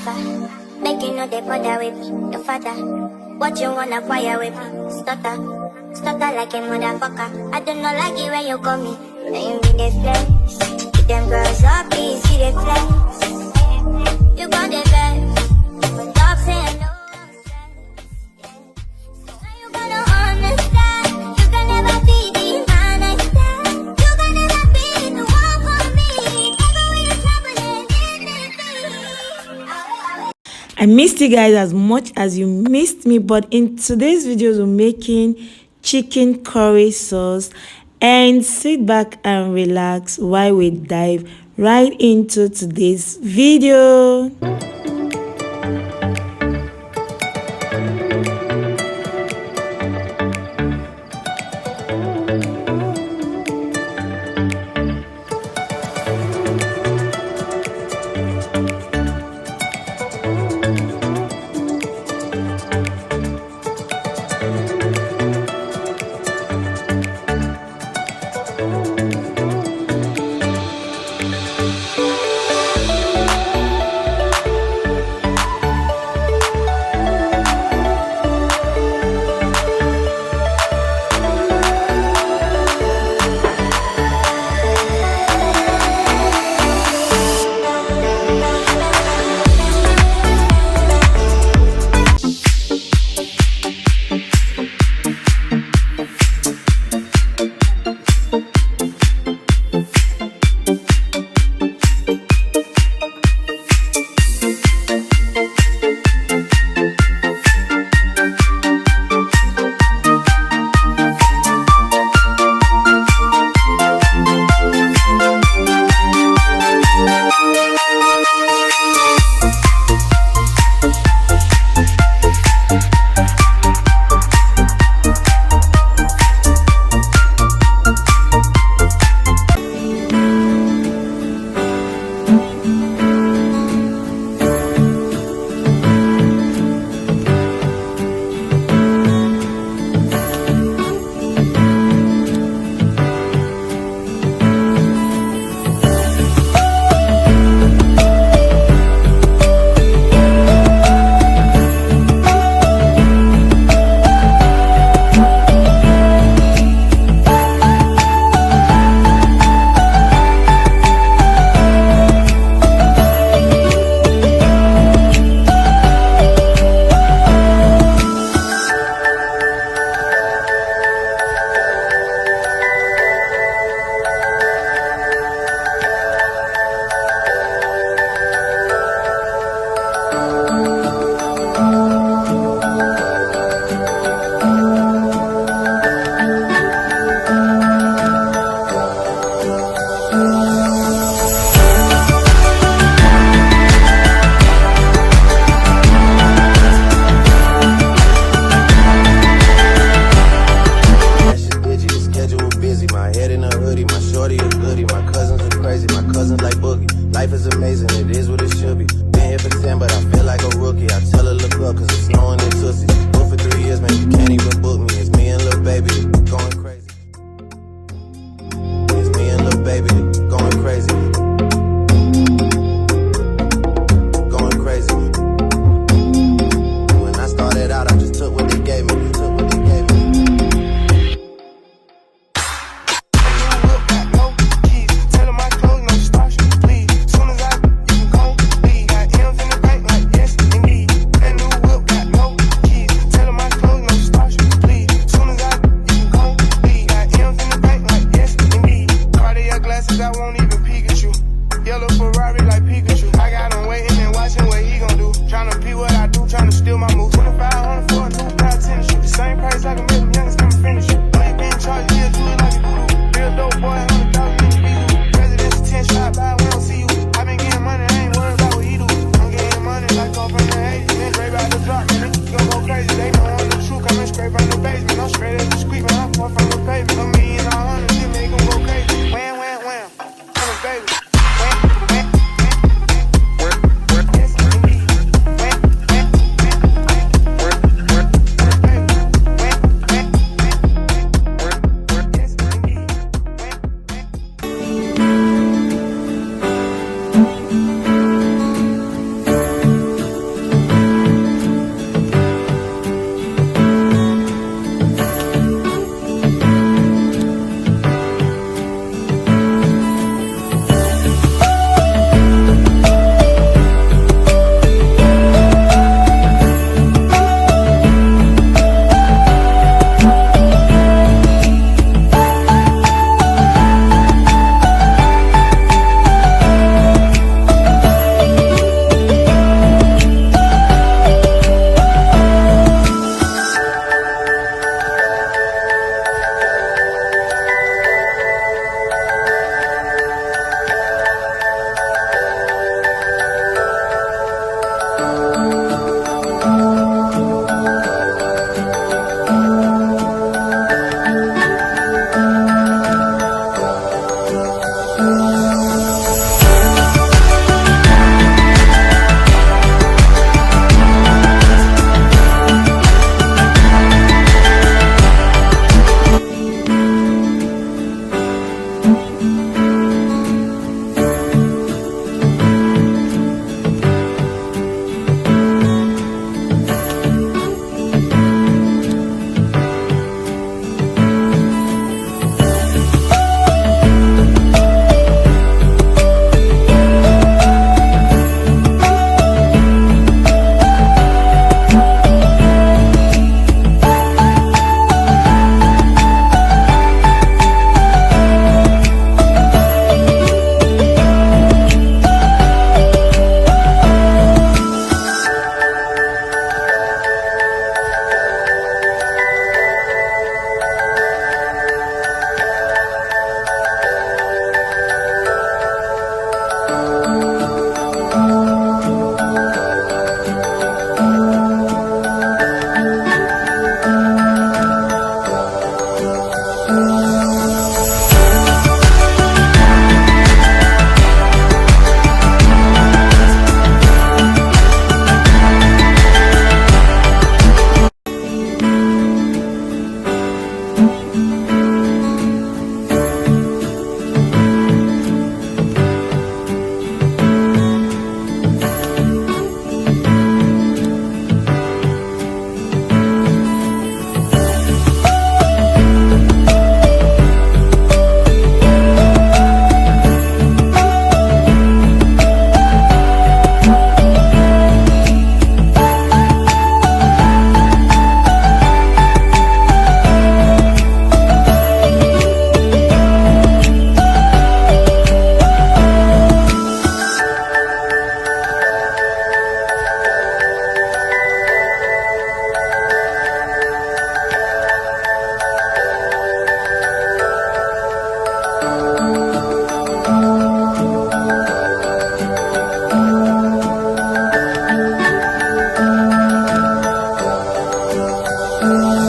suffer. Make you know they bother with me, your father. What you wanna fire with me? Stutter, stutter like a motherfucker. I do not like it when you call me. Then you be the flex. Keep them girls up, please see the flex. You got the best. But dogs say no. I missed you guys as much as you missed me, but in today's videos we're making chicken curry sauce, and sit back and relax while we dive right into today's video. Life is amazing, it is what it should be. Been here for 10, but I feel like a rookie. I tell her look up, cause it's snowing in Tootsie. Booked for 3 years, man, you can't even book me. It's me and Lil Baby, going crazy. It's me and Lil Baby, going crazy. Going crazy. When I started out, I just took what they gave me. Took what they gave me. it.